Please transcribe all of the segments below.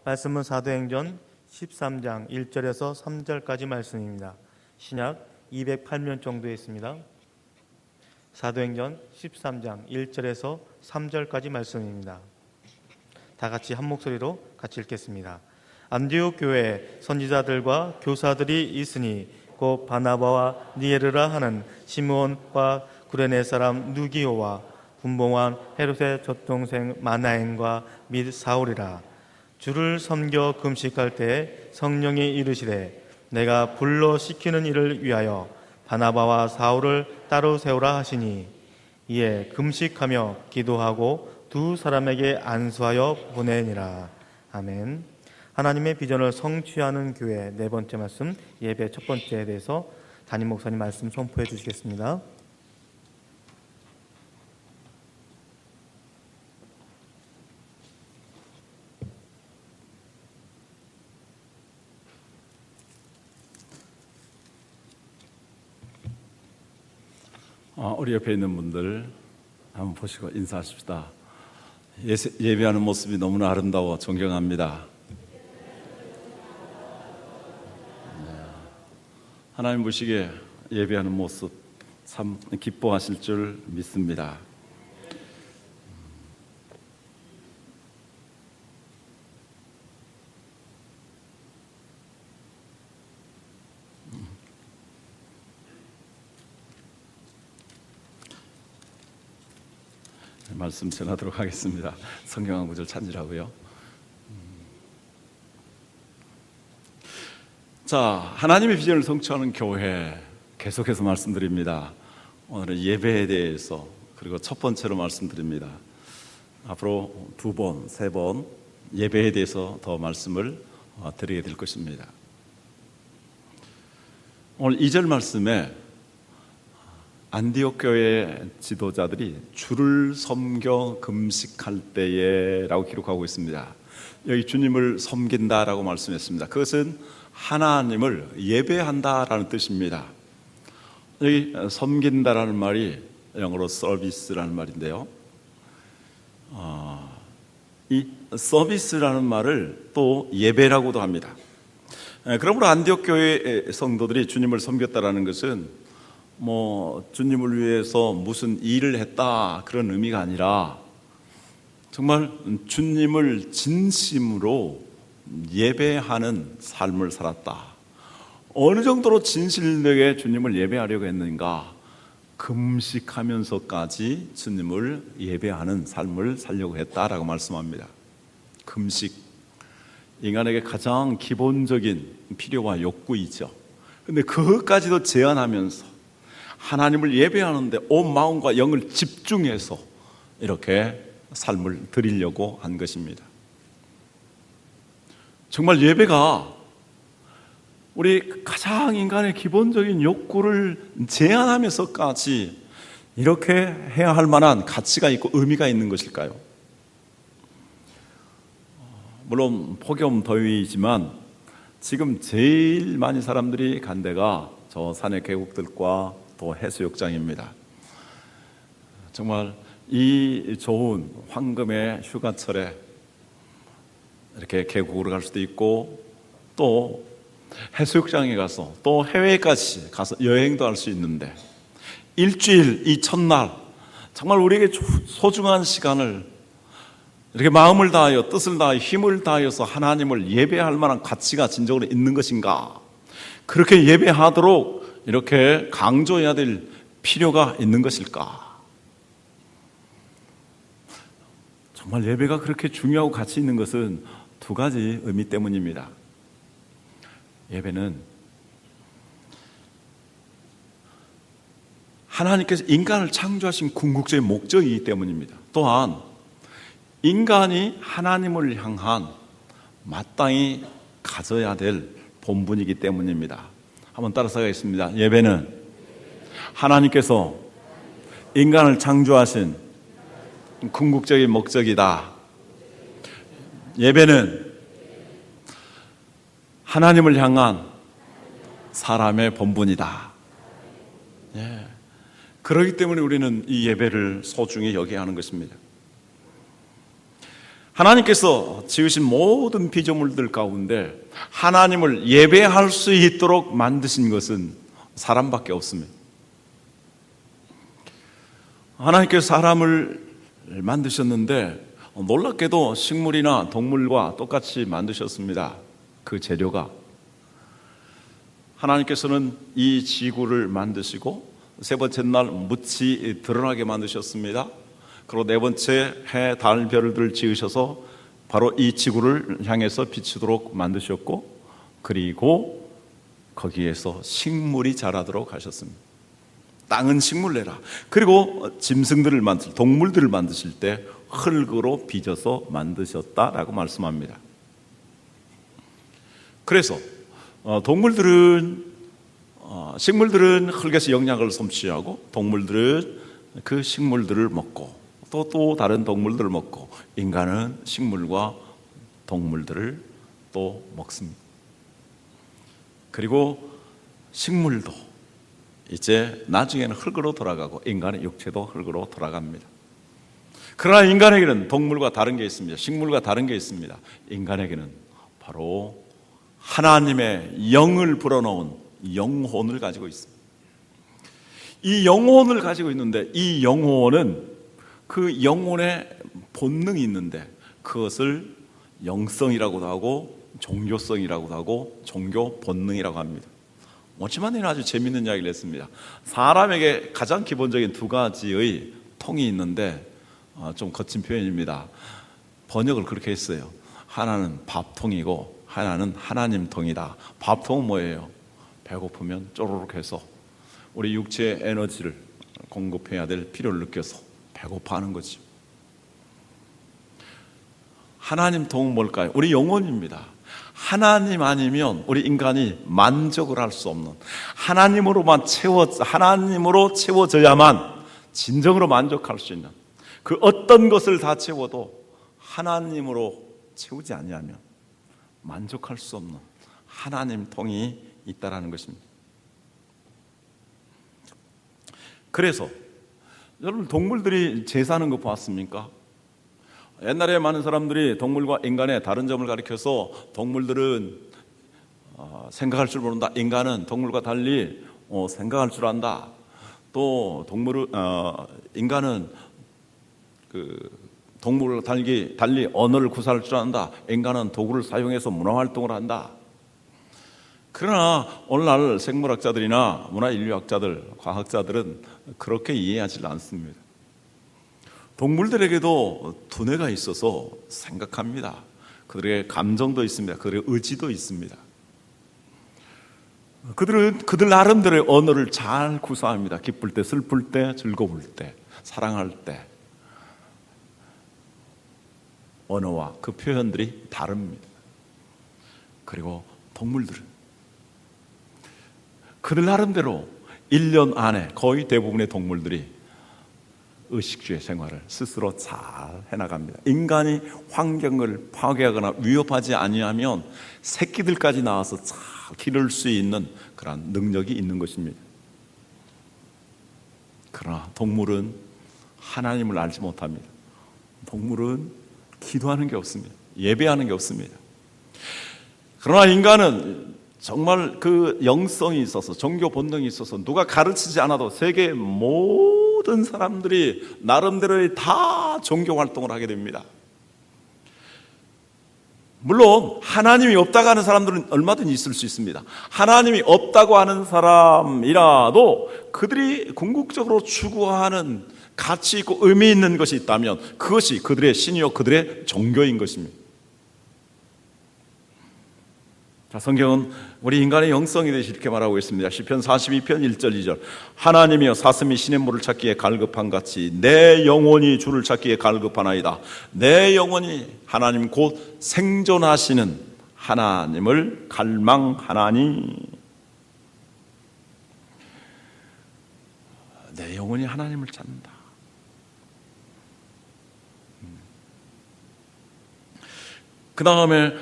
말씀은 사도행전 13장 1절에서 3절까지 말씀입니다. 신약 208면 정도에 있습니다. 사도행전 13장 1절에서 3절까지 말씀입니다. 다 같이 한 목소리로 같이 읽겠습니다. 안디옥 교회에 선지자들과 교사들이 있으니 곧 바나바와 니에르라 하는 시므온과 구레네 사람 누기오와 분봉한 헤롯의 젖동생 마나엔과 및 사울이라. 주를 섬겨 금식할 때에 성령이 이르시되 내가 불러 시키는 일을 위하여 바나바와 사울을 따로 세우라 하시니 이에 금식하며 기도하고 두 사람에게 안수하여 보내니라. 아멘. 하나님의 비전을 성취하는 교회 네 번째 말씀, 예배 첫 번째에 대해서 담임 목사님 말씀 선포해 주시겠습니다. 우리 옆에 있는 분들 한번 보시고 인사하십시다. 예배하는 모습이 너무나 아름다워 존경합니다. 하나님 보시기에 예배하는 모습 참 기뻐하실 줄 믿습니다. 말씀 전하도록 하겠습니다. 성경 한 구절 찾으라고요. 자, 하나님의 비전을 성취하는 교회 계속해서 말씀드립니다. 오늘은 예배에 대해서 그리고 첫 번째로 말씀드립니다. 앞으로 두 번, 세 번 예배에 대해서 더 말씀을 드리게 될 것입니다. 오늘 2절 말씀에 안디옥 교회 지도자들이 주를 섬겨 금식할 때에 라고 기록하고 있습니다. 여기 주님을 섬긴다라고 말씀했습니다. 그것은 하나님을 예배한다라는 뜻입니다. 여기 섬긴다라는 말이 영어로 서비스라는 말인데요. 이 서비스라는 말을 또 예배라고도 합니다. 그러므로 안디옥 교회 성도들이 주님을 섬겼다라는 것은 주님을 위해서 무슨 일을 했다 그런 의미가 아니라 정말 주님을 진심으로 예배하는 삶을 살았다. 어느 정도로 진실되게 주님을 예배하려고 했는가? 금식하면서까지 주님을 예배하는 삶을 살려고 했다라고 말씀합니다. 금식, 인간에게 가장 기본적인 필요와 욕구이죠. 근데 그것까지도 제한하면서 하나님을 예배하는데 온 마음과 영을 집중해서 이렇게 삶을 드리려고 한 것입니다. 정말 예배가 우리 가장 인간의 기본적인 욕구를 제한하면서까지 이렇게 해야 할 만한 가치가 있고 의미가 있는 것일까요? 물론 폭염 더위이지만 지금 제일 많이 사람들이 간 데가 저 산의 계곡들과 또 해수욕장입니다. 정말 이 좋은 황금의 휴가철에 이렇게 계곡으로 갈 수도 있고 또 해수욕장에 가서 또 해외까지 가서 여행도 할 수 있는데 일주일 이 첫날 정말 우리에게 소중한 시간을 이렇게 마음을 다하여 뜻을 다하여 힘을 다하여서 하나님을 예배할 만한 가치가 진정으로 있는 것인가? 그렇게 예배하도록 이렇게 강조해야 될 필요가 있는 것일까? 정말 예배가 그렇게 중요하고 가치 있는 것은 두 가지 의미 때문입니다. 예배는 하나님께서 인간을 창조하신 궁극적인 목적이기 때문입니다. 또한 인간이 하나님을 향한 마땅히 가져야 될 본분이기 때문입니다. 한번 따라서 가겠습니다. 예배는 하나님께서 인간을 창조하신 궁극적인 목적이다. 예배는 하나님을 향한 사람의 본분이다. 예. 그렇기 때문에 우리는 이 예배를 소중히 여겨야 하는 것입니다. 하나님께서 지으신 모든 피조물들 가운데 하나님을 예배할 수 있도록 만드신 것은 사람밖에 없습니다. 하나님께서 사람을 만드셨는데 놀랍게도 식물이나 동물과 똑같이 만드셨습니다. 그 재료가. 하나님께서는 이 지구를 만드시고 세 번째 날 묻이 드러나게 만드셨습니다. 그리고 네 번째 해, 달, 별들을 지으셔서 바로 이 지구를 향해서 비추도록 만드셨고, 그리고 거기에서 식물이 자라도록 하셨습니다. 땅은 식물 내라. 그리고 짐승들을 동물들을 만드실 때 흙으로 빚어서 만드셨다라고 말씀합니다. 그래서 식물들은 흙에서 영양을 섭취하고 동물들은 그 식물들을 먹고 또 다른 동물들을 먹고 인간은 식물과 동물들을 또 먹습니다. 그리고 식물도 이제 나중에는 흙으로 돌아가고 인간의 육체도 흙으로 돌아갑니다. 그러나 인간에게는 동물과 다른 게 있습니다. 식물과 다른 게 있습니다. 인간에게는 바로 하나님의 영을 불어넣은 영혼을 가지고 있습니다. 이 영혼을 가지고 있는데 이 영혼은 그 영혼의 본능이 있는데 그것을 영성이라고도 하고 종교성이라고도 하고 종교 본능이라고 합니다. 오지만에는 아주 재미있는 이야기를 했습니다. 사람에게 가장 기본적인 두 가지의 통이 있는데 좀 거친 표현입니다. 번역을 그렇게 했어요. 하나는 밥통이고 하나는 하나님 통이다. 밥통은 뭐예요? 배고프면 쪼르륵 해서 우리 육체의 에너지를 공급해야 될 필요를 느껴서 배고파하는 거죠. 하나님 통은 뭘까요? 우리 영혼입니다. 하나님 아니면 우리 인간이 만족을 할 수 없는, 하나님으로 채워져야만 진정으로 만족할 수 있는, 그 어떤 것을 다 채워도 하나님으로 채우지 아니하면 만족할 수 없는 하나님 통이 있다라는 것입니다. 그래서 여러분 동물들이 제사하는 거 봤습니까? 옛날에 많은 사람들이 동물과 인간의 다른 점을 가리켜서 동물들은 생각할 줄 모른다, 인간은 동물과 달리 생각할 줄 안다, 또 인간은 동물과 달리 언어를 구사할 줄 안다, 인간은 도구를 사용해서 문화활동을 한다. 그러나 오늘날 생물학자들이나 문화인류학자들, 과학자들은 그렇게 이해하지 않습니다. 동물들에게도 두뇌가 있어서 생각합니다. 그들의 감정도 있습니다. 그들의 의지도 있습니다. 그들은 그들 나름대로의 언어를 잘 구사합니다. 기쁠 때, 슬플 때, 즐거울 때, 사랑할 때 언어와 그 표현들이 다릅니다. 그리고 동물들은 그들 나름대로 1년 안에 거의 대부분의 동물들이 의식주의 생활을 스스로 잘 해나갑니다. 인간이 환경을 파괴하거나 위협하지 아니하면 새끼들까지 나와서 잘 기를 수 있는 그런 능력이 있는 것입니다. 그러나 동물은 하나님을 알지 못합니다. 동물은 기도하는 게 없습니다. 예배하는 게 없습니다. 그러나 인간은 정말 그 영성이 있어서, 종교 본능이 있어서 누가 가르치지 않아도 세계 모든 사람들이 나름대로의 다 종교 활동을 하게 됩니다. 물론 하나님이 없다고 하는 사람들은 얼마든지 있을 수 있습니다. 하나님이 없다고 하는 사람이라도 그들이 궁극적으로 추구하는 가치 있고 의미 있는 것이 있다면 그것이 그들의 신이요 그들의 종교인 것입니다. 자, 성경은 우리 인간의 영성에 대해서 이렇게 말하고 있습니다. 시편 42편 1절 2절 하나님이여 사슴이 시냇물을 찾기에 갈급한 같이 내 영혼이 주를 찾기에 갈급하나이다. 내 영혼이 하나님 곧 생존하시는 하나님을 갈망하나니. 내 영혼이 하나님을 찾는다. 그 다음에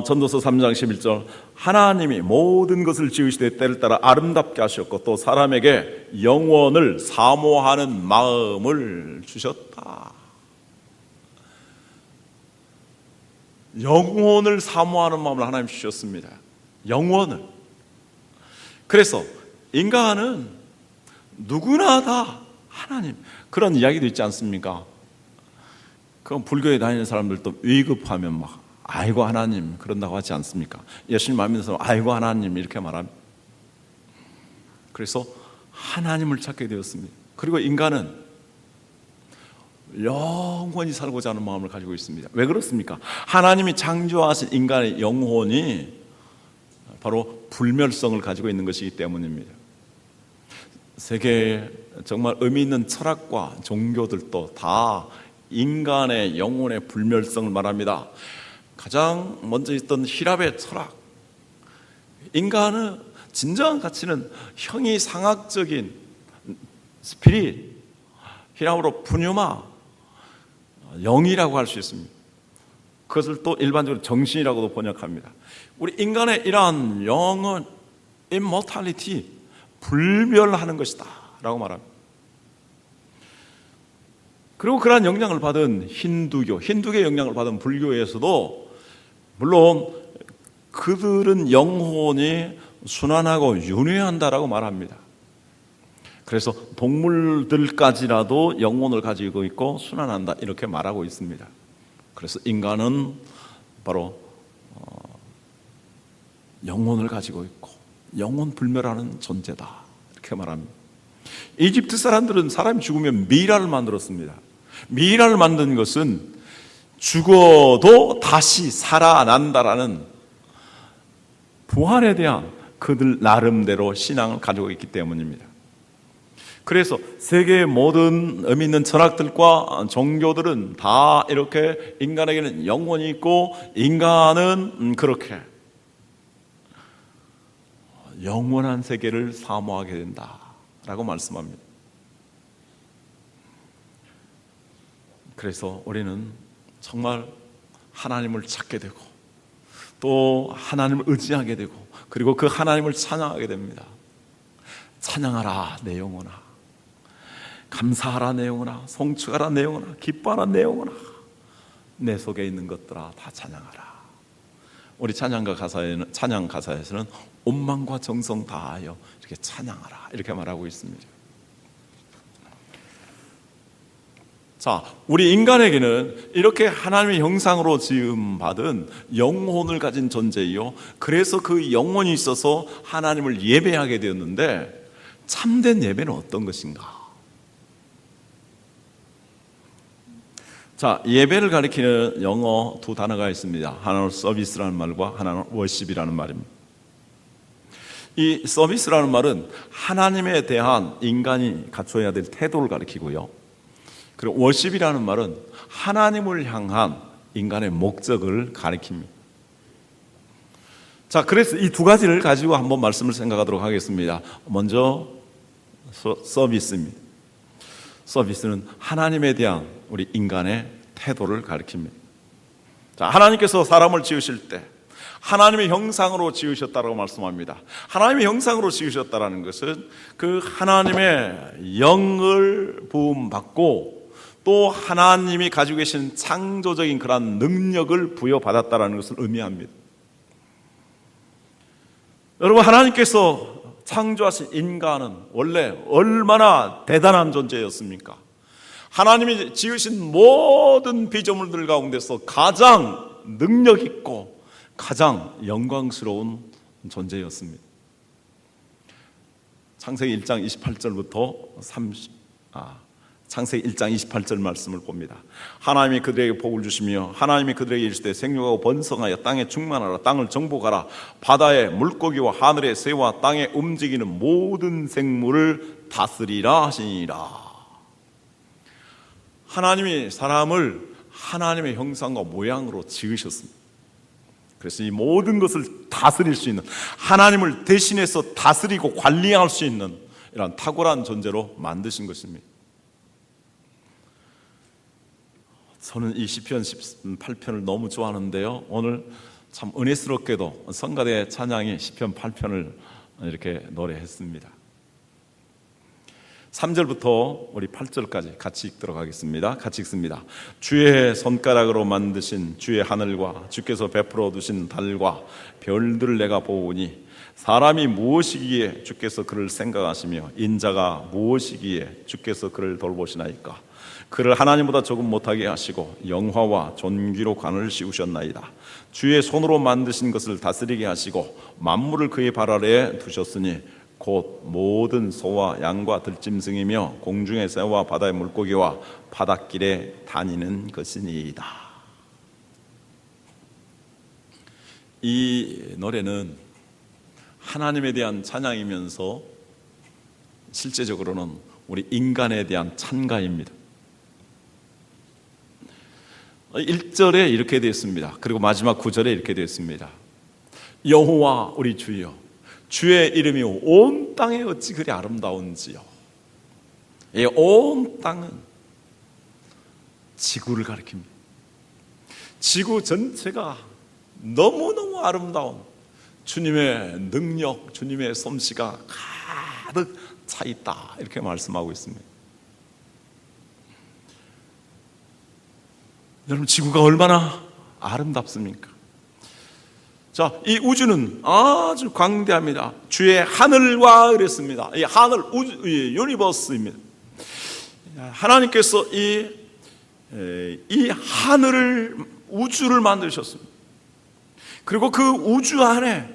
전도서 3장 11절 하나님이 모든 것을 지으시되 때를 따라 아름답게 하셨고 또 사람에게 영원을 사모하는 마음을 주셨다. 영혼을 사모하는 마음을 하나님 주셨습니다. 영혼을. 그래서 인간은 누구나 다 하나님, 그런 이야기도 있지 않습니까? 그럼 불교에 다니는 사람들도 위급하면 막 아이고 하나님 그런다고 하지 않습니까? 예수님 안 믿는 사람 아이고 하나님 이렇게 말합니다. 그래서 하나님을 찾게 되었습니다. 그리고 인간은 영원히 살고자 하는 마음을 가지고 있습니다. 왜 그렇습니까? 하나님이 창조하신 인간의 영혼이 바로 불멸성을 가지고 있는 것이기 때문입니다. 세계에 정말 의미 있는 철학과 종교들도 다 인간의 영혼의 불멸성을 말합니다. 가장 먼저 있던 히랍의 철학, 인간의 진정한 가치는 형이상학적인 스피릿, 히랍어로 푸뉴마, 영이라고 할 수 있습니다. 그것을 또 일반적으로 정신이라고도 번역합니다. 우리 인간의 이러한 영은 immortality, 불멸하는 것이다 라고 말합니다. 그리고 그러한 영향을 받은 힌두교의 영향을 받은 불교에서도 물론 그들은 영혼이 순환하고 윤회한다라고 말합니다. 그래서 동물들까지라도 영혼을 가지고 있고 순환한다 이렇게 말하고 있습니다. 그래서 인간은 바로 영혼을 가지고 있고 영혼 불멸하는 존재다 이렇게 말합니다. 이집트 사람들은 사람이 죽으면 미라를 만들었습니다. 미라를 만든 것은 죽어도 다시 살아난다라는 부활에 대한 그들 나름대로 신앙을 가지고 있기 때문입니다. 그래서 세계의 모든 의미 있는 철학들과 종교들은 다 이렇게 인간에게는 영혼이 있고 인간은 그렇게 영원한 세계를 사모하게 된다라고 말씀합니다. 그래서 우리는 정말 하나님을 찾게 되고 또 하나님을 의지하게 되고 그리고 그 하나님을 찬양하게 됩니다. 찬양하라 내 영혼아, 감사하라 내 영혼아, 송축하라 내 영혼아, 기뻐하라 내 영혼아, 내 속에 있는 것들아 다 찬양하라. 우리 찬양 가사에서는 온 마음과 정성 다하여 이렇게 찬양하라 이렇게 말하고 있습니다. 자, 우리 인간에게는 이렇게 하나님의 형상으로 지음받은 영혼을 가진 존재이요, 그래서 그 영혼이 있어서 하나님을 예배하게 되었는데 참된 예배는 어떤 것인가? 자, 예배를 가리키는 영어 두 단어가 있습니다. 하나는 서비스라는 말과 하나는 워십이라는 말입니다. 이 서비스라는 말은 하나님에 대한 인간이 갖춰야 될 태도를 가리키고요, 그리고 워십이라는 말은 하나님을 향한 인간의 목적을 가리킵니다. 자, 그래서 이 두 가지를 가지고 한번 말씀을 생각하도록 하겠습니다. 먼저 서비스입니다. 서비스는 하나님에 대한 우리 인간의 태도를 가리킵니다. 자, 하나님께서 사람을 지으실 때 하나님의 형상으로 지으셨다고 말씀합니다. 하나님의 형상으로 지으셨다는 것은 그 하나님의 영을 부음받고 또 하나님이 가지고 계신 창조적인 그런 능력을 부여받았다는 것을 의미합니다. 여러분, 하나님께서 창조하신 인간은 원래 얼마나 대단한 존재였습니까? 하나님이 지으신 모든 피조물들 가운데서 가장 능력 있고 가장 영광스러운 존재였습니다. 창세기 1장 28절부터 창세기 1장 28절 말씀을 봅니다. 하나님이 그들에게 복을 주시며 하나님이 그들에게 이르시되 생육하고 번성하여 땅에 충만하라, 땅을 정복하라, 바다의 물고기와 하늘의 새와 땅에 움직이는 모든 생물을 다스리라 하시니라. 하나님이 사람을 하나님의 형상과 모양으로 지으셨습니다. 그래서 이 모든 것을 다스릴 수 있는, 하나님을 대신해서 다스리고 관리할 수 있는 이런 탁월한 존재로 만드신 것입니다. 저는 이 시편 18편을 너무 좋아하는데요, 오늘 참 은혜스럽게도 성가대 찬양이 시편 8편을 이렇게 노래했습니다. 3절부터 우리 8절까지 같이 읽도록 하겠습니다. 같이 읽습니다. 주의 손가락으로 만드신 주의 하늘과 주께서 베풀어 두신 달과 별들을 내가 보오니 사람이 무엇이기에 주께서 그를 생각하시며 인자가 무엇이기에 주께서 그를 돌보시나이까. 그를 하나님보다 조금 못하게 하시고 영화와 존귀로 관을 씌우셨나이다. 주의 손으로 만드신 것을 다스리게 하시고 만물을 그의 발 아래에 두셨으니 곧 모든 소와 양과 들짐승이며 공중의 새와 바다의 물고기와 바닷길에 다니는 것이니이다. 이 노래는 하나님에 대한 찬양이면서 실제적으로는 우리 인간에 대한 찬가입니다. 1절에 이렇게 되어 있습니다. 그리고 마지막 9절에 이렇게 되어 있습니다. 여호와 우리 주여, 주의 이름이 온 땅에 어찌 그리 아름다운지요. 이 온 땅은 지구를 가리킵니다. 지구 전체가 너무너무 아름다운 주님의 능력, 주님의 솜씨가 가득 차 있다, 이렇게 말씀하고 있습니다. 여러분, 지구가 얼마나 아름답습니까? 자, 이 우주는 아주 광대합니다. 주의 하늘과 그랬습니다. 이 하늘, 우주, 이 유니버스입니다. 하나님께서 이 하늘을, 우주를 만드셨습니다. 그리고 그 우주 안에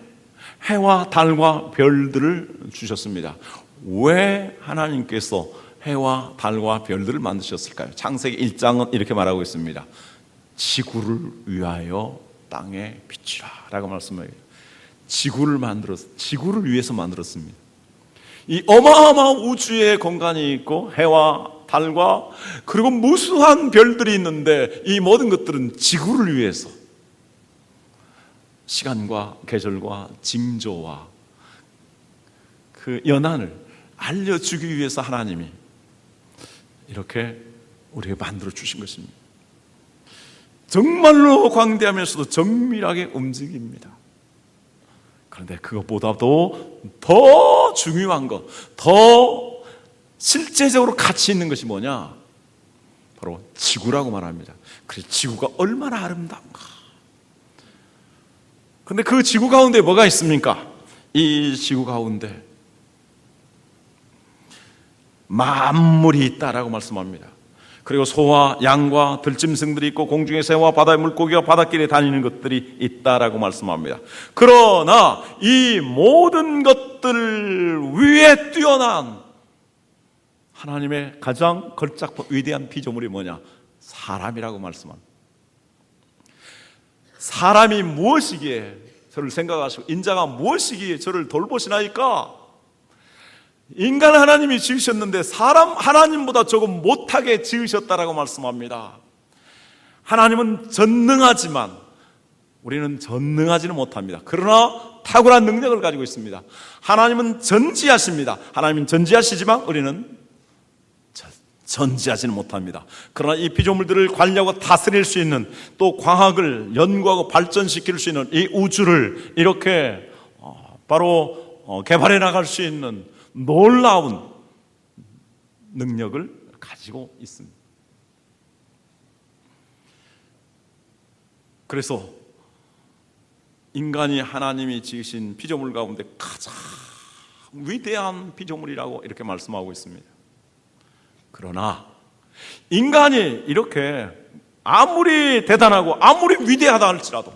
해와 달과 별들을 주셨습니다. 왜 하나님께서 해와 달과 별들을 만드셨을까요? 창세기 1장은 이렇게 말하고 있습니다. 지구를 위하여 땅에 비추라 라고 말씀해요. 지구를 위해서 만들었습니다. 이 어마어마한 우주의 공간이 있고 해와 달과 그리고 무수한 별들이 있는데 이 모든 것들은 지구를 위해서 시간과 계절과 징조와 그 연한을 알려주기 위해서 하나님이 이렇게 우리에게 만들어 주신 것입니다. 정말로 광대하면서도 정밀하게 움직입니다. 그런데 그것보다도 더 중요한 것, 더 실제적으로 가치 있는 것이 뭐냐? 바로 지구라고 말합니다. 그래서 지구가 얼마나 아름다운가. 그런데 그 지구 가운데 뭐가 있습니까? 이 지구 가운데 만물이 있다라고 말씀합니다. 그리고 소와 양과 들짐승들이 있고 공중의 새와 바다의 물고기와 바닷길에 다니는 것들이 있다라고 말씀합니다. 그러나 이 모든 것들 위에 뛰어난 하나님의 가장 걸작품 위대한 피조물이 뭐냐? 사람이라고 말씀합니다. 사람이 무엇이기에 저를 생각하시고 인자가 무엇이기에 저를 돌보시나이까? 인간 하나님이 지으셨는데 사람 하나님보다 조금 못하게 지으셨다라고 말씀합니다. 하나님은 전능하지만 우리는 전능하지는 못합니다. 그러나 탁월한 능력을 가지고 있습니다. 하나님은 전지하십니다. 하나님은 전지하시지만 우리는 전지하지는 못합니다. 그러나 이 피조물들을 관리하고 다스릴 수 있는, 또 과학을 연구하고 발전시킬 수 있는 이 우주를 이렇게 바로 개발해 나갈 수 있는 놀라운 능력을 가지고 있습니다. 그래서 인간이 하나님이 지으신 피조물 가운데 가장 위대한 피조물이라고 이렇게 말씀하고 있습니다. 그러나 인간이 이렇게 아무리 대단하고 아무리 위대하다 할지라도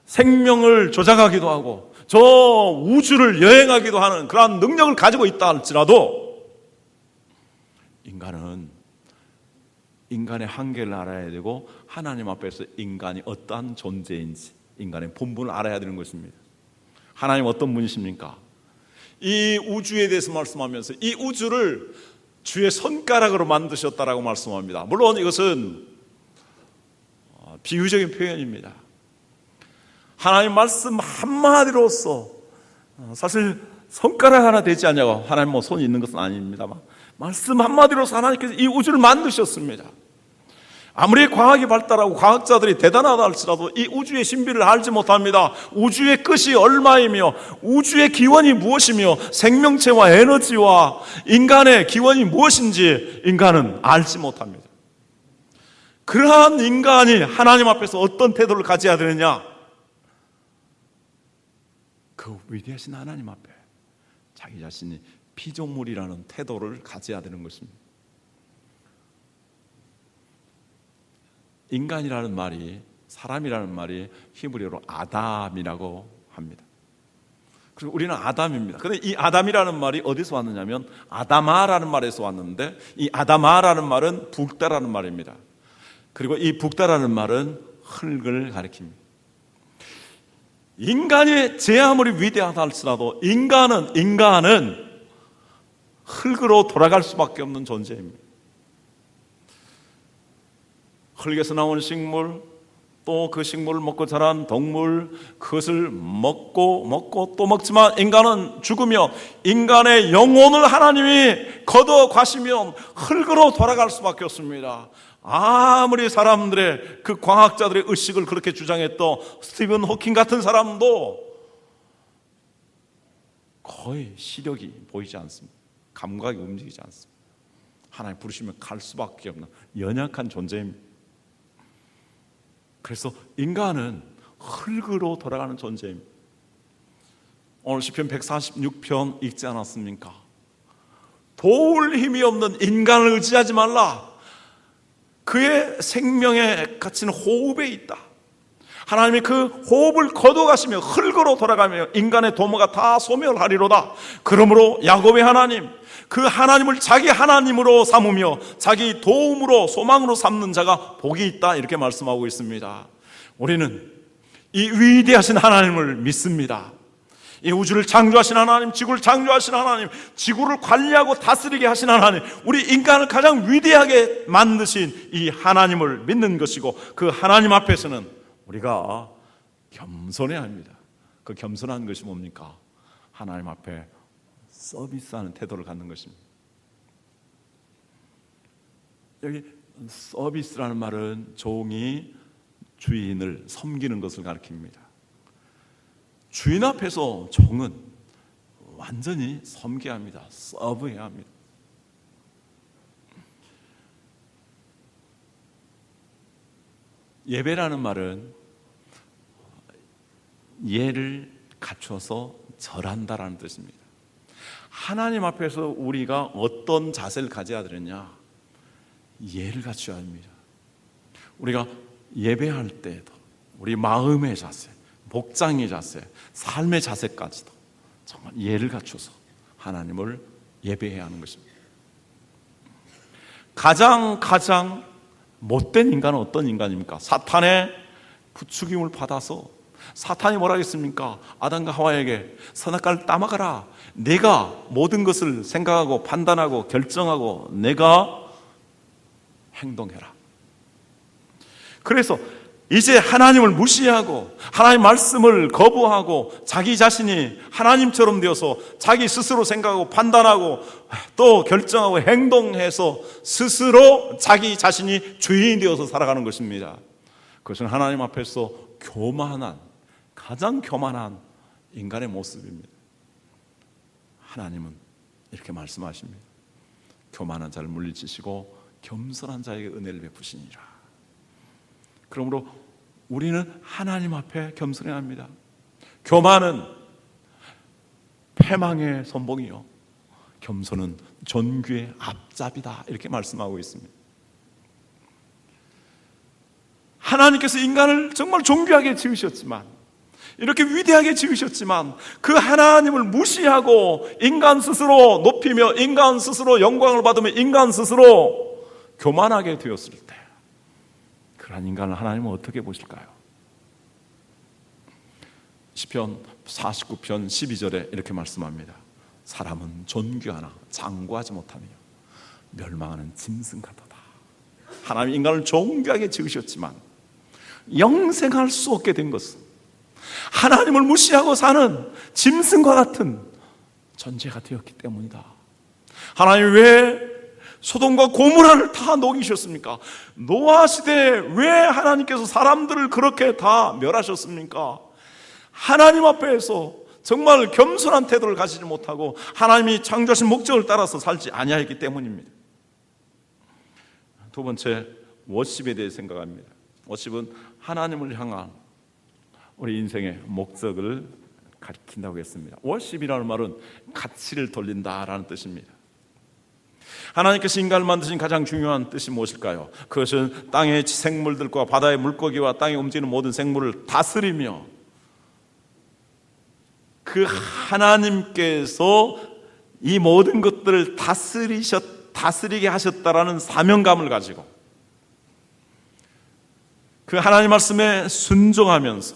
생명을 조작하기도 하고 저 우주를 여행하기도 하는 그러한 능력을 가지고 있다 할지라도 인간은 인간의 한계를 알아야 되고 하나님 앞에서 인간이 어떠한 존재인지 인간의 본분을 알아야 되는 것입니다. 하나님 어떤 분이십니까? 이 우주에 대해서 말씀하면서 이 우주를 주의 손가락으로 만드셨다라고 말씀합니다. 물론 이것은 비유적인 표현입니다. 하나님 말씀 한마디로써 사실 손가락 하나 되지 않냐고 하나님 뭐 손이 있는 것은 아닙니다만 말씀 한마디로써 하나님께서 이 우주를 만드셨습니다. 아무리 과학이 발달하고 과학자들이 대단하다 할지라도 이 우주의 신비를 알지 못합니다. 우주의 끝이 얼마이며 우주의 기원이 무엇이며 생명체와 에너지와 인간의 기원이 무엇인지 인간은 알지 못합니다. 그러한 인간이 하나님 앞에서 어떤 태도를 가져야 되느냐? 그 위대하신 하나님 앞에 자기 자신이 피조물이라는 태도를 가져야 되는 것입니다. 인간이라는 말이, 사람이라는 말이 히브리어로 아담이라고 합니다. 그리고 우리는 아담입니다. 그런데 이 아담이라는 말이 어디서 왔느냐면 아다마라는 말에서 왔는데, 이 아다마라는 말은 붓다라는 말입니다. 그리고 이 붓다라는 말은 흙을 가리킵니다. 인간이 제 아무리 위대하다 할지라도 인간은 흙으로 돌아갈 수밖에 없는 존재입니다. 흙에서 나온 식물, 또 그 식물을 먹고 자란 동물, 그것을 먹고 또 먹지만 인간은 죽으며 인간의 영혼을 하나님이 걷어 가시면 흙으로 돌아갈 수밖에 없습니다. 아무리 사람들의 그 과학자들의 의식을 그렇게 주장했던 스티븐 호킹 같은 사람도 거의 시력이 보이지 않습니다. 감각이 움직이지 않습니다. 하나님 부르시면 갈 수밖에 없는 연약한 존재입니다. 그래서 인간은 흙으로 돌아가는 존재입니다. 오늘 시편 146편 읽지 않았습니까? 도울 힘이 없는 인간을 의지하지 말라. 그의 생명의 가치는 호흡에 있다. 하나님이 그 호흡을 거둬가시며 흙으로 돌아가며 인간의 도모가 다 소멸하리로다. 그러므로 야곱의 하나님, 그 하나님을 자기 하나님으로 삼으며 자기 도움으로 소망으로 삼는 자가 복이 있다, 이렇게 말씀하고 있습니다. 우리는 이 위대하신 하나님을 믿습니다. 이 우주를 창조하신 하나님, 지구를 창조하신 하나님, 지구를 관리하고 다스리게 하신 하나님, 우리 인간을 가장 위대하게 만드신 이 하나님을 믿는 것이고, 그 하나님 앞에서는 우리가 겸손해야 합니다. 그 겸손한 것이 뭡니까? 하나님 앞에 서비스하는 태도를 갖는 것입니다. 여기 서비스라는 말은 종이 주인을 섬기는 것을 가리킵니다. 주인 앞에서 종은 완전히 섬겨야 합니다. 서브해야 합니다. 예배라는 말은 예를 갖춰서 절한다라는 뜻입니다. 하나님 앞에서 우리가 어떤 자세를 가져야 되느냐? 예를 갖춰야 합니다. 우리가 예배할 때에도 우리 마음의 자세, 복장의 자세, 삶의 자세까지도 정말 예를 갖춰서 하나님을 예배해야 하는 것입니다. 가장 못된 인간은 어떤 인간입니까? 사탄의 부추김을 받아서, 사탄이 뭐라 했습니까? 아담과 하와에게 선악과를 따먹어라. 내가 모든 것을 생각하고 판단하고 결정하고 내가 행동해라. 그래서 이제 하나님을 무시하고 하나님 말씀을 거부하고 자기 자신이 하나님처럼 되어서 자기 스스로 생각하고 판단하고 또 결정하고 행동해서 스스로 자기 자신이 주인이 되어서 살아가는 것입니다. 그것은 하나님 앞에서 가장 교만한 인간의 모습입니다. 하나님은 이렇게 말씀하십니다. 교만한 자를 물리치시고 겸손한 자에게 은혜를 베푸시니라. 그러므로 우리는 하나님 앞에 겸손해야 합니다. 교만은 패망의 선봉이요, 겸손은 존귀의 앞잡이다, 이렇게 말씀하고 있습니다. 하나님께서 인간을 정말 존귀하게 지으셨지만, 이렇게 위대하게 지으셨지만 그 하나님을 무시하고 인간 스스로 높이며 인간 스스로 영광을 받으며 인간 스스로 교만하게 되었을 때 그런 인간을 하나님은 어떻게 보실까요? 시편 49편 12절에 이렇게 말씀합니다. 사람은 존귀하나 장구하지 못하며 멸망하는 짐승 같도다. 하나님 인간을 존귀하게 지으셨지만 영생할 수 없게 된 것은 하나님을 무시하고 사는 짐승과 같은 존재가 되었기 때문이다. 하나님 왜 소돔과 고모라를 다 녹이셨습니까? 노아 시대에 왜 하나님께서 사람들을 그렇게 다 멸하셨습니까? 하나님 앞에서 정말 겸손한 태도를 가지지 못하고 하나님이 창조하신 목적을 따라서 살지 아니하였기 때문입니다. 두 번째, 워십에 대해 생각합니다. 워십은 하나님을 향한 우리 인생의 목적을 가리킨다고 했습니다. 워십이라는 말은 가치를 돌린다라는 뜻입니다. 하나님께서 인간을 만드신 가장 중요한 뜻이 무엇일까요? 그것은 땅의 생물들과 바다의 물고기와 땅에 움직이는 모든 생물을 다스리며 그 하나님께서 이 모든 것들을 다스리게 하셨다라는 사명감을 가지고 그 하나님 말씀에 순종하면서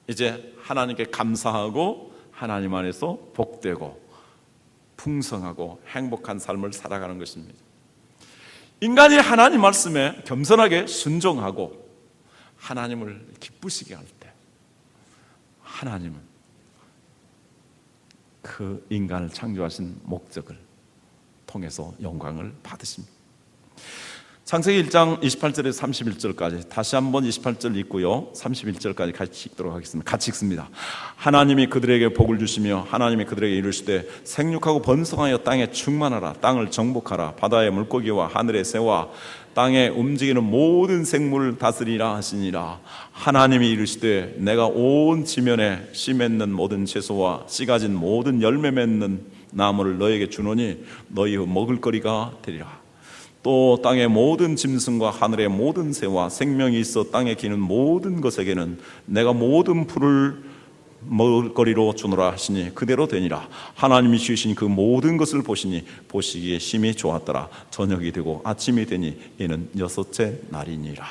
이제 하나님께 감사하고 하나님 안에서 복되고 풍성하고 행복한 삶을 살아가는 것입니다. 인간이 하나님 말씀에 겸손하게 순종하고 하나님을 기쁘시게 할 때 하나님은 그 인간을 창조하신 목적을 통해서 영광을 받으십니다. 창세기 1장 28절에서 31절까지 다시 한번 28절 읽고요 31절까지 같이 읽도록 하겠습니다. 같이 읽습니다. 하나님이 그들에게 복을 주시며 하나님이 그들에게 이르시되 생육하고 번성하여 땅에 충만하라. 땅을 정복하라. 바다의 물고기와 하늘의 새와 땅에 움직이는 모든 생물을 다스리라 하시니라. 하나님이 이르시되 내가 온 지면에 씨 맺는 모든 채소와 씨 가진 모든 열매 맺는 나무를 너에게 주노니 너희의 먹을거리가 되리라. 또 땅의 모든 짐승과 하늘의 모든 새와 생명이 있어 땅에 기는 모든 것에게는 내가 모든 풀을 먹을거리로 주노라 하시니 그대로 되니라. 하나님이 지으신 그 모든 것을 보시니 보시기에 심히 좋았더라. 저녁이 되고 아침이 되니 이는 6째 날이니라.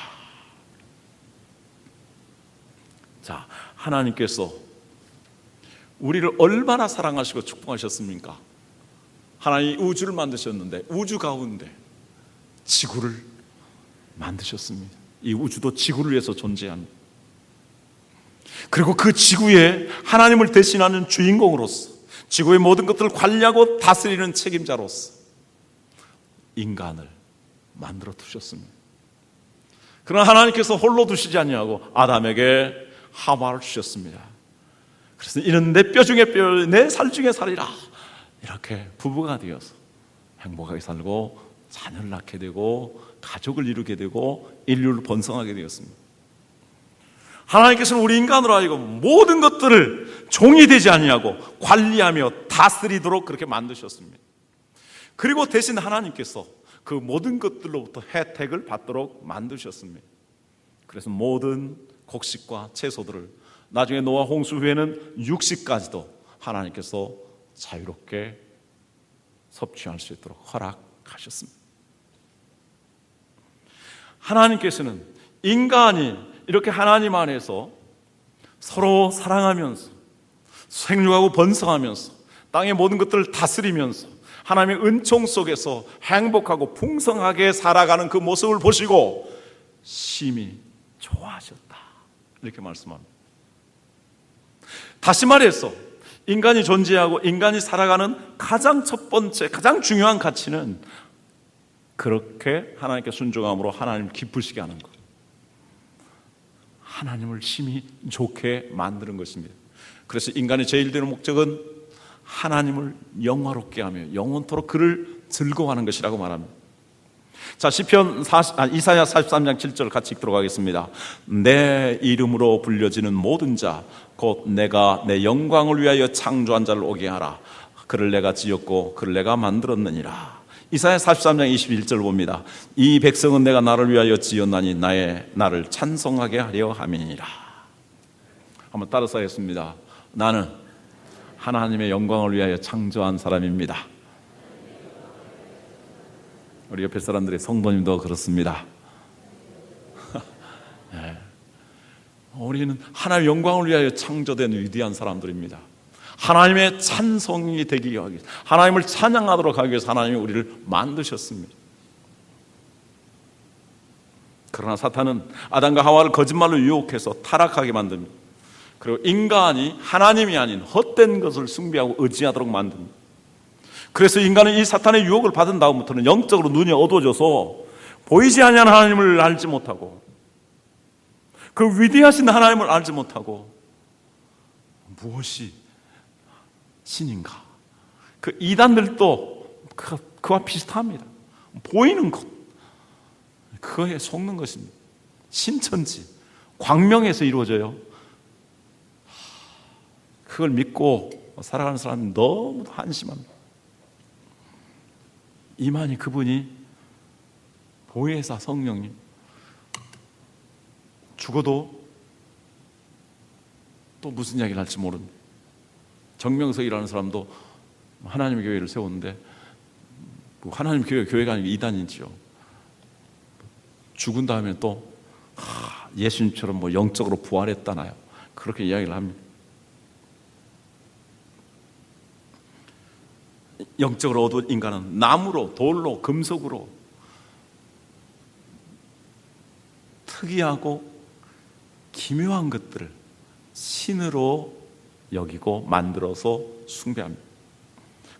자, 하나님께서 우리를 얼마나 사랑하시고 축복하셨습니까? 하나님이 우주를 만드셨는데 우주 가운데 지구를 만드셨습니다. 이 우주도 지구를 위해서 존재합니다. 그리고 그 지구에 하나님을 대신하는 주인공으로서 지구의 모든 것들을 관리하고 다스리는 책임자로서 인간을 만들어 두셨습니다. 그러나 하나님께서 홀로 두시지 아니하고 아담에게 하와를 주셨습니다. 그래서 이는 내 뼈 중에 뼈, 내 살 중에 살이라. 이렇게 부부가 되어서 행복하게 살고 자녀를 낳게 되고 가족을 이루게 되고 인류를 번성하게 되었습니다. 하나님께서는 우리 인간으로 하여금 모든 것들을 종이 되지 아니하고 관리하며 다스리도록 그렇게 만드셨습니다. 그리고 대신 하나님께서 그 모든 것들로부터 혜택을 받도록 만드셨습니다. 그래서 모든 곡식과 채소들을 나중에 노아 홍수 후에는 육식까지도 하나님께서 자유롭게 섭취할 수 있도록 허락하셨습니다. 하나님께서는 인간이 이렇게 하나님 안에서 서로 사랑하면서 생육하고 번성하면서 땅의 모든 것들을 다스리면서 하나님의 은총 속에서 행복하고 풍성하게 살아가는 그 모습을 보시고 심히 좋아하셨다. 이렇게 말씀합니다. 다시 말해서 인간이 존재하고 인간이 살아가는 가장 첫 번째, 가장 중요한 가치는 그렇게 하나님께 순종함으로 하나님을 기쁘시게 하는 것, 하나님을 심히 좋게 만드는 것입니다. 그래서 인간의 제일 되는 목적은 하나님을 영화롭게 하며 영원토록 그를 즐거워하는 것이라고 말합니다. 자, 시편 이사야 43장 7절 같이 읽도록 하겠습니다. 내 이름으로 불려지는 모든 자 곧 내가 내 영광을 위하여 창조한 자를 오게 하라. 그를 내가 지었고 그를 내가 만들었느니라. 이사야 43장 21절 봅니다. 이 백성은 내가 나를 위하여 지었나니 나를 찬송하게 하려 함이니라. 한번 따라서 하겠습니다. 나는 하나님의 영광을 위하여 창조한 사람입니다. 우리 옆에 사람들의 성도님도 그렇습니다. 네. 우리는 하나님의 영광을 위하여 창조된 위대한 사람들입니다. 하나님의 찬송이 되기 위하여 하나님을 찬양하도록 하기 위해서 하나님이 우리를 만드셨습니다. 그러나 사탄은 아담과 하와를 거짓말로 유혹해서 타락하게 만듭니다. 그리고 인간이 하나님이 아닌 헛된 것을 숭배하고 의지하도록 만듭니다. 그래서 인간은 이 사탄의 유혹을 받은 다음부터는 영적으로 눈이 어두워져서 보이지 아니하는 하나님을 알지 못하고 그 위대하신 하나님을 알지 못하고 무엇이 신인가? 그 이단들도 그와 비슷합니다. 보이는 것, 그거에 속는 것입니다. 신천지, 광명에서 이루어져요. 그걸 믿고 살아가는 사람은 너무 한심합니다. 이만희 그분이 보혜사 성령님, 죽어도 또 무슨 이야기를 할지 모릅니다. 정명석이라는 사람도 하나님의 교회를 세웠는데 하나님 교회가 아니고 이단이죠. 죽은 다음에 또 예수님처럼 뭐 영적으로 부활했다나요? 그렇게 이야기를 합니다. 영적으로 어두운 인간은 나무로, 돌로, 금속으로 특이하고 기묘한 것들을 신으로 여기고 만들어서 숭배합니다.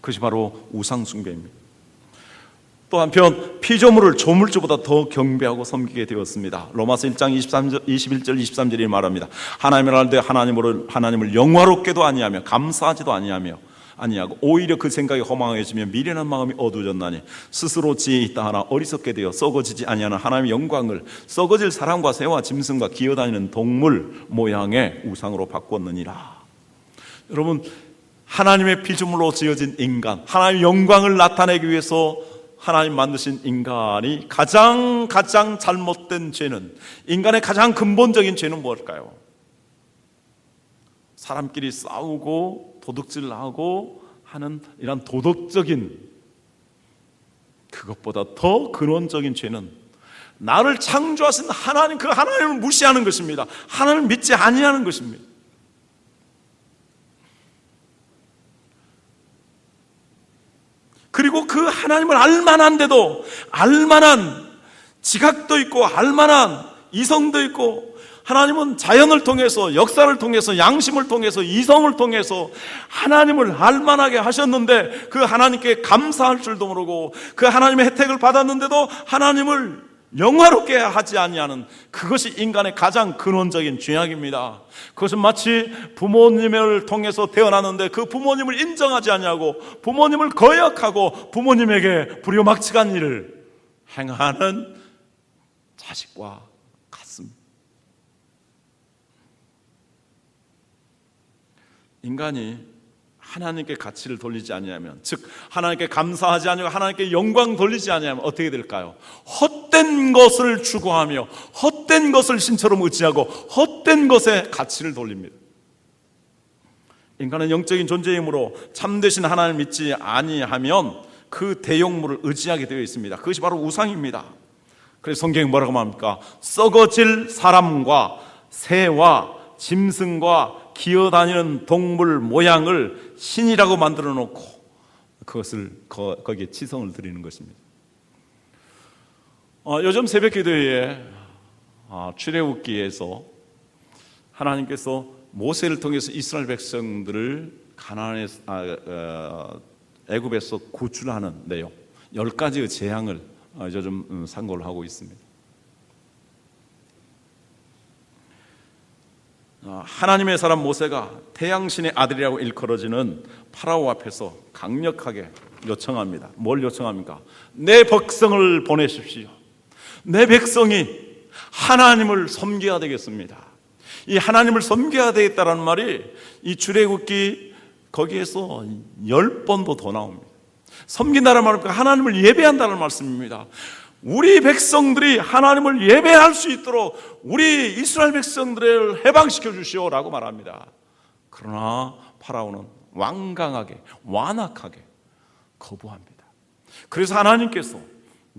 그것이 바로 우상 숭배입니다. 또 한편 피조물을 조물주보다 더 경배하고 섬기게 되었습니다. 로마서 1장 21절 23절이 말합니다. 하나님을 알되 하나님을 영화롭게도 아니하며 감사하지도 아니하고 오히려 그 생각이 허망해지며 미련한 마음이 어두워졌나니 스스로 지혜 있다 하나 어리석게 되어 썩어지지 아니하는 하나님의 영광을 썩어질 사람과 새와 짐승과 기어다니는 동물 모양의 우상으로 바꿨느니라. 여러분, 하나님의 피조물로 지어진 인간, 하나님의 영광을 나타내기 위해서 하나님 만드신 인간이 가장 잘못된 죄는, 인간의 가장 근본적인 죄는 무엇일까요? 사람끼리 싸우고 도둑질하고 하는 이런 도덕적인, 그것보다 더 근원적인 죄는 나를 창조하신 하나님, 그 하나님을 무시하는 것입니다. 하나님을 믿지 아니하는 것입니다. 그리고 그 하나님을 알만한데도 알만한 지각도 있고 알만한 이성도 있고, 하나님은 자연을 통해서, 역사를 통해서, 양심을 통해서, 이성을 통해서 하나님을 알만하게 하셨는데 그 하나님께 감사할 줄도 모르고 그 하나님의 혜택을 받았는데도 하나님을 영화롭게 하지 아니하는, 그것이 인간의 가장 근원적인 죄악입니다. 그것은 마치 부모님을 통해서 태어났는데 그 부모님을 인정하지 아니하고 부모님을 거역하고 부모님에게 불효막측한 일을 행하는 자식과 같습니다. 인간이 하나님께 가치를 돌리지 아니하면, 즉 하나님께 감사하지 아니하고 하나님께 영광 돌리지 아니하면 어떻게 될까요? 헛된 것을 추구하며 헛된 것을 신처럼 의지하고 헛된 것에 가치를 돌립니다. 인간은 영적인 존재이므로 참되신 하나님을 믿지 아니하면 그 대용물을 의지하게 되어 있습니다. 그것이 바로 우상입니다. 그래서 성경이 뭐라고 말합니까? 썩어질 사람과 새와 짐승과 기어다니는 동물 모양을 신이라고 만들어 놓고 그것을 거기에 치성을 드리는 것입니다. 요즘 새벽 기도회에 출애굽기에서 하나님께서 모세를 통해서 이스라엘 백성들을 애굽에서 구출하는 내용 10가지의 재앙을 요즘 상고를 하고 있습니다. 하나님의 사람 모세가 태양신의 아들이라고 일컬어지는 파라오 앞에서 강력하게 요청합니다. 뭘 요청합니까? 내 백성을 보내십시오. 내 백성이 하나님을 섬겨야 되겠습니다. 이 하나님을 섬겨야 되겠다는 말이 이 출애굽기 거기에서 10번도 더 나옵니다. 섬긴다는 말은 하나님을 예배한다는 말씀입니다. 우리 백성들이 하나님을 예배할 수 있도록 우리 이스라엘 백성들을 해방시켜 주시오라고 말합니다. 그러나 파라오는 완강하게 완악하게 거부합니다. 그래서 하나님께서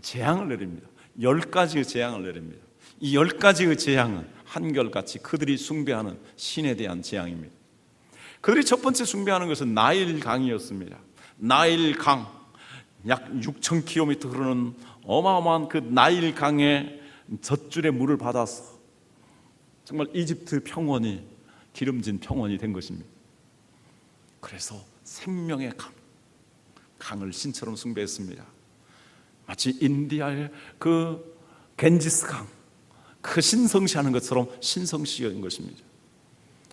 재앙을 내립니다. 10가지의 재앙을 내립니다. 이 10가지의 재앙은 한결같이 그들이 숭배하는 신에 대한 재앙입니다. 그들이 첫 번째 숭배하는 것은 나일 강이었습니다. 나일 강, 약 6,000km 흐르는 어마어마한 그 나일 강의 젖줄의 물을 받아서 정말 이집트 평원이 기름진 평원이 된 것입니다. 그래서 생명의 강, 강을 신처럼 숭배했습니다. 마치 인디아의 그 겐지스 강, 그 신성시하는 것처럼 신성시한 것입니다.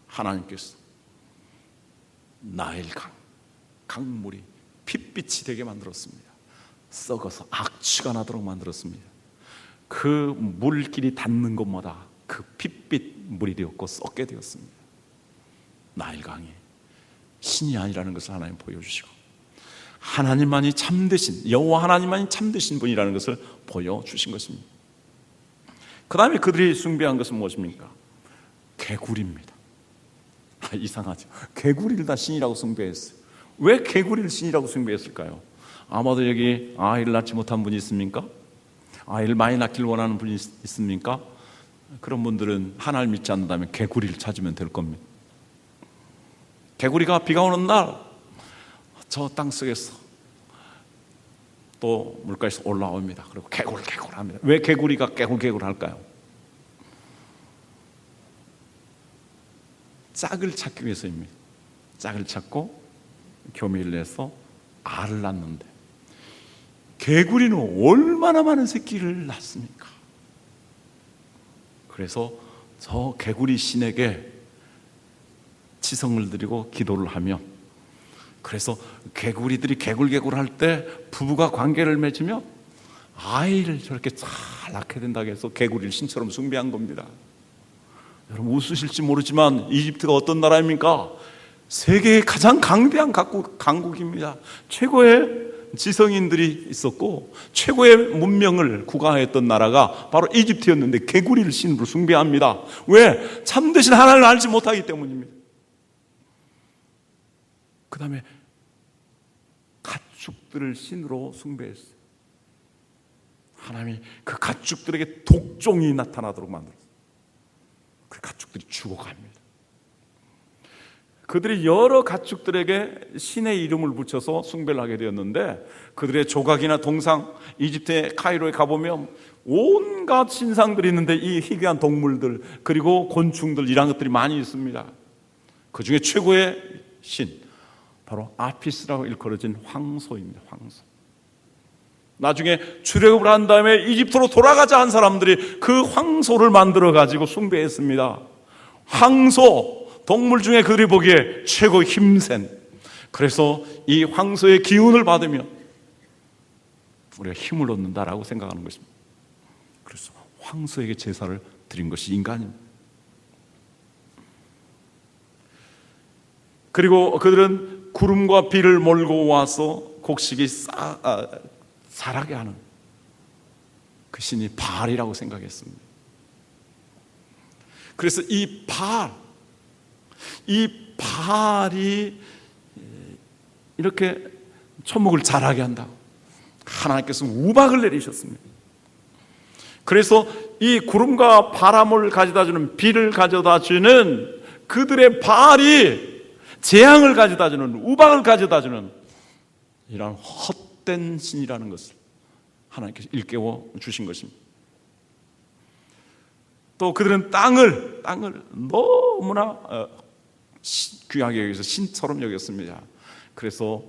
하나님께서 나일 강, 강물이 핏빛이 되게 만들었습니다. 썩어서 악취가 나도록 만들었습니다. 그 물길이 닿는 곳마다 그 핏빛 물이 되었고 썩게 되었습니다. 나일 강이 신이 아니라는 것을 하나님 보여주시고, 하나님만이 참되신, 여호와 하나님만이 참되신 분이라는 것을 보여주신 것입니다. 그 다음에 그들이 숭배한 것은 무엇입니까? 개구리입니다. 이상하죠. 개구리를 다 신이라고 숭배했어요. 왜 개구리를 신이라고 숭배했을까요? 아마도 여기 아이를 낳지 못한 분이 있습니까? 아이를 많이 낳기를 원하는 분이 있습니까? 그런 분들은 하나님을 믿지 않는다면 개구리를 찾으면 될 겁니다. 개구리가 비가 오는 날 저 땅속에서 또 물가에서 올라옵니다. 그리고 개굴 합니다. 왜 개구리가 개굴 할까요? 짝을 찾기 위해서입니다. 짝을 찾고 교미를 내서 알을 낳는데, 개구리는 얼마나 많은 새끼를 낳습니까? 그래서 저 개구리 신에게 치성을 드리고 기도를 하면, 그래서 개구리들이 개굴 할 때 부부가 관계를 맺으면 아이를 저렇게 잘 낳게 된다고 해서 개구리를 신처럼 숭배한 겁니다. 여러분 웃으실지 모르지만 이집트가 어떤 나라입니까? 세계의 가장 강대한 강국입니다. 최고의 지성인들이 있었고 최고의 문명을 구가했던 나라가 바로 이집트였는데 개구리를 신으로 숭배합니다. 왜? 참되신 하나님을 알지 못하기 때문입니다. 그 다음에 가축들을 신으로 숭배했어요. 하나님이 그 가축들에게 독종이 나타나도록 만들었어요. 그 가축들이 죽어갑니다. 그들이 여러 가축들에게 신의 이름을 붙여서 숭배를 하게 되었는데, 그들의 조각이나 동상, 이집트의 카이로에 가보면 온갖 신상들이 있는데 이 희귀한 동물들 그리고 곤충들 이런 것들이 많이 있습니다. 그 중에 최고의 신, 바로 아피스라고 일컬어진 황소입니다. 황소. 나중에 출애굽을 한 다음에 이집트로 돌아가자 한 사람들이 그 황소를 만들어 가지고 숭배했습니다. 황소, 동물 중에 그들이 보기에 최고 힘센, 그래서 이 황소의 기운을 받으면 우리가 힘을 얻는다라고 생각하는 것입니다. 그래서 황소에게 제사를 드린 것이 인간입니다. 그리고 그들은 구름과 비를 몰고 와서 곡식이 자라게 하는 그 신이 바알이라고 생각했습니다. 그래서 이 바알이 이렇게 초목을 자라게 한다고 하나님께서 우박을 내리셨습니다. 그래서 이 구름과 바람을 가져다주는, 비를 가져다주는 그들의 바알이 재앙을 가져다주는, 우박을 가져다주는 이런 헛된 신이라는 것을 하나님께서 일깨워 주신 것입니다. 또 그들은 땅을 너무나 귀하게 여기서 신처럼 여겼습니다. 그래서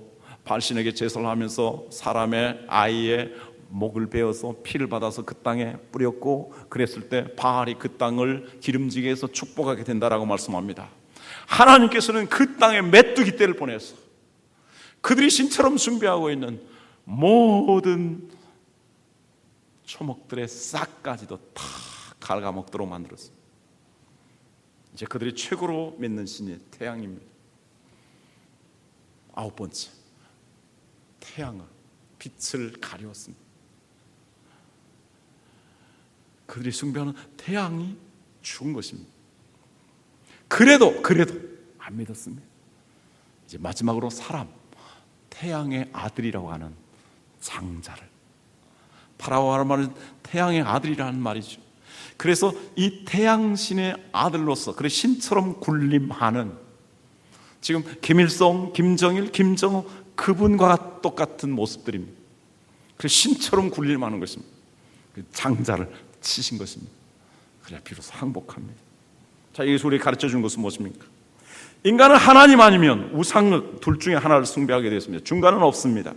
바알신에게 제사를 하면서 사람의 아이의 목을 베어서 피를 받아서 그 땅에 뿌렸고, 그랬을 때 바알이 그 땅을 기름지게 해서 축복하게 된다라고 말씀합니다. 하나님께서는 그 땅에 메뚜기 떼를 보내서 그들이 신처럼 숭배하고 있는 모든 초목들의 싹까지도 다 갉아먹도록 만들었습니다. 이제 그들이 최고로 믿는 신이 태양입니다. 9번째, 태양은 빛을 가리웠습니다. 그들이 숭배하는 태양이 죽은 것입니다. 그래도 안 믿었습니다. 이제 마지막으로 사람, 태양의 아들이라고 하는 장자를, 파라오가 말은 태양의 아들이라는 말이죠. 그래서 이 태양신의 아들로서, 그래 신처럼 군림하는, 지금 김일성, 김정일, 김정우 그분과 똑같은 모습들입니다. 그래서 신처럼 군림하는 것입니다. 장자를 치신 것입니다. 그래야 비로소 항복합니다. 자, 여기서 우리에게 가르쳐 준 것은 무엇입니까? 인간은 하나님 아니면 우상을 둘 중에 하나를 숭배하게 되었습니다. 중간은 없습니다.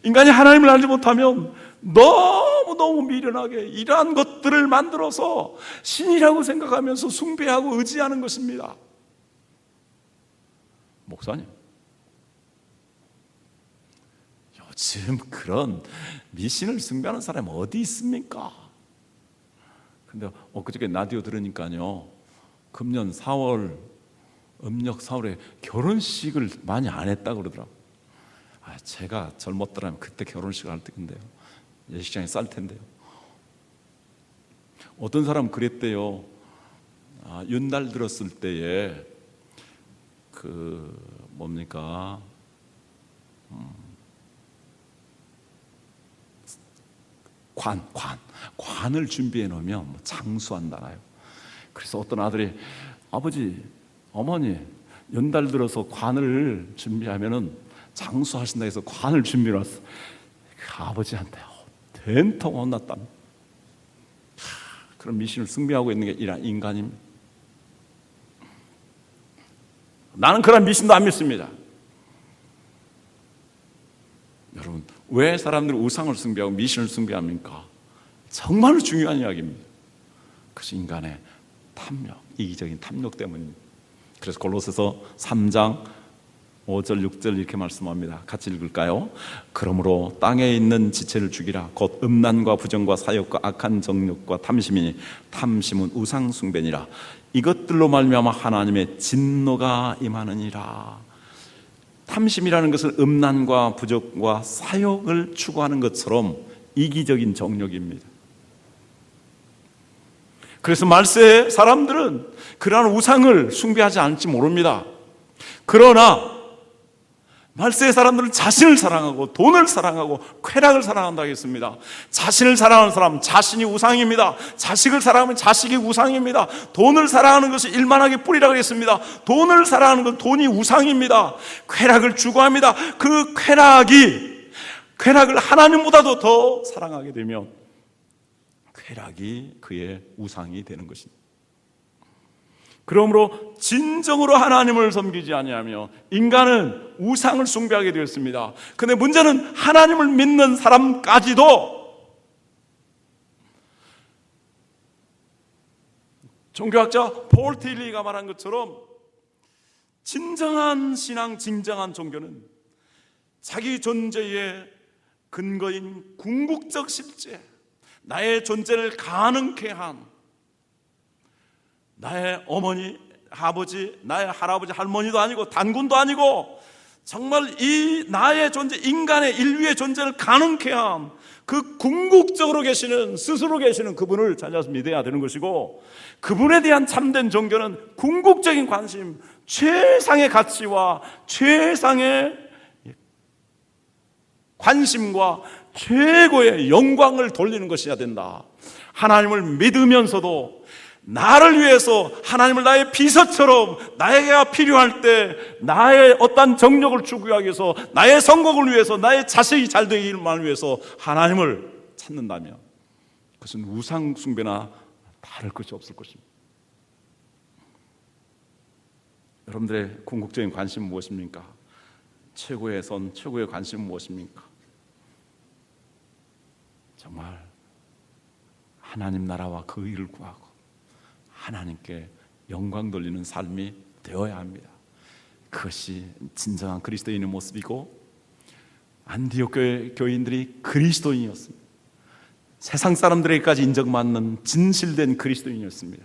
인간이 하나님을 알지 못하면 너무너무 미련하게 이러한 것들을 만들어서 신이라고 생각하면서 숭배하고 의지하는 것입니다. 목사님, 요즘 그런 미신을 숭배하는 사람이 어디 있습니까? 근데 그저께 라디오 들으니까요, 금년 4월, 음력 4월에 결혼식을 많이 안 했다고 그러더라고요. 제가 젊었더라면 그때 결혼식을 할 텐데요, 예식장에 쌀 텐데요. 어떤 사람은 그랬대요. 윤달 들었을 때에 관을 준비해 놓으면 장수한다나요. 그래서 어떤 아들이, 아버지, 어머니, 연달 들어서 관을 준비하면은 장수하신다 해서 관을 준비해 놨어. 그 아버지한테 된통 혼났다. 그런 미신을 숭배하고 있는 게 이런 인간입니다. 나는 그런 미신도 안 믿습니다. 여러분, 왜 사람들이 우상을 숭배하고 미신을 숭배합니까? 정말 중요한 이야기입니다. 그것이 인간의 탐욕, 이기적인 탐욕 때문입니다. 그래서 골로새서 3장 5절 6절 이렇게 말씀합니다. 같이 읽을까요? 그러므로 땅에 있는 지체를 죽이라. 곧 음란과 부정과 사욕과 악한 정욕과 탐심이니 탐심은 우상 숭배니라. 이것들로 말미암아 하나님의 진노가 임하느니라. 탐심이라는 것은 음란과 부정과 사욕을 추구하는 것처럼 이기적인 정욕입니다. 그래서 말세의 사람들은 그러한 우상을 숭배하지 않을지 모릅니다. 그러나 말세의 사람들은 자신을 사랑하고 돈을 사랑하고 쾌락을 사랑한다 하겠습니다. 자신을 사랑하는 사람, 자신이 우상입니다. 자식을 사랑하면 자식이 우상입니다. 돈을 사랑하는 것이 일만하게 뿌리라 하겠습니다. 돈을 사랑하는 건 돈이 우상입니다. 쾌락을 추구합니다. 그 쾌락을 하나님보다도 더 사랑하게 되면 쾌락이 그의 우상이 되는 것입니다. 그러므로 진정으로 하나님을 섬기지 아니하며 인간은 우상을 숭배하게 되었습니다. 그런데 문제는 하나님을 믿는 사람까지도 종교학자 폴 테일리가 말한 것처럼 진정한 신앙, 진정한 종교는 자기 존재의 근거인 궁극적 실제, 나의 존재를 가능케 한 나의 어머니, 아버지, 나의 할아버지, 할머니도 아니고 단군도 아니고 정말 이 나의 존재, 인간의 인류의 존재를 가능케 한 그 궁극적으로 계시는, 스스로 계시는 그분을 찾아서 믿어야 되는 것이고, 그분에 대한 참된 종교는 궁극적인 관심, 최상의 가치와 최상의 관심과 최고의 영광을 돌리는 것이어야 된다. 하나님을 믿으면서도 나를 위해서, 하나님을 나의 비서처럼 나에게 필요할 때 나의 어떤 정력을 추구하기 위해서, 나의 성공을 위해서, 나의 자식이 잘 되기를 위해서 하나님을 찾는다면 그것은 우상 숭배나 다를 것이 없을 것입니다. 여러분들의 궁극적인 관심은 무엇입니까? 최고의 선, 최고의 관심은 무엇입니까? 정말 하나님 나라와 그 일을 구하고 하나님께 영광 돌리는 삶이 되어야 합니다. 그것이 진정한 그리스도인의 모습이고, 안디옥 교인들이 그리스도인이었습니다. 세상 사람들에게까지 인정받는 진실된 그리스도인이었습니다.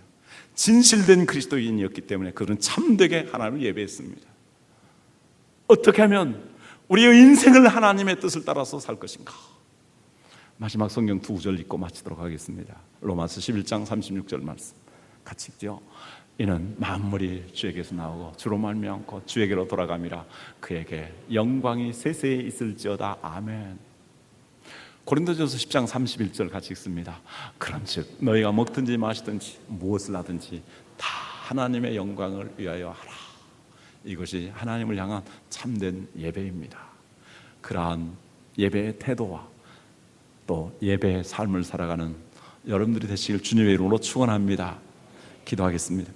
진실된 그리스도인이었기 때문에 그들은 참되게 하나님을 예배했습니다. 어떻게 하면 우리의 인생을 하나님의 뜻을 따라서 살 것인가? 마지막 성경 두 구절 읽고 마치도록 하겠습니다. 로마서 11장 36절 말씀 같이 읽죠. 이는 만물이 주에게서 나오고 주로 말미암고 주에게로 돌아감이라. 그에게 영광이 세세에 있을지어다. 아멘. 고린도전서 10장 31절 같이 읽습니다. 그런즉 너희가 먹든지 마시든지 무엇을 하든지 다 하나님의 영광을 위하여 하라. 이것이 하나님을 향한 참된 예배입니다. 그러한 예배의 태도와 또 예배의 삶을 살아가는 여러분들이 되시길 주님의 이름으로 축원합니다. 기도하겠습니다.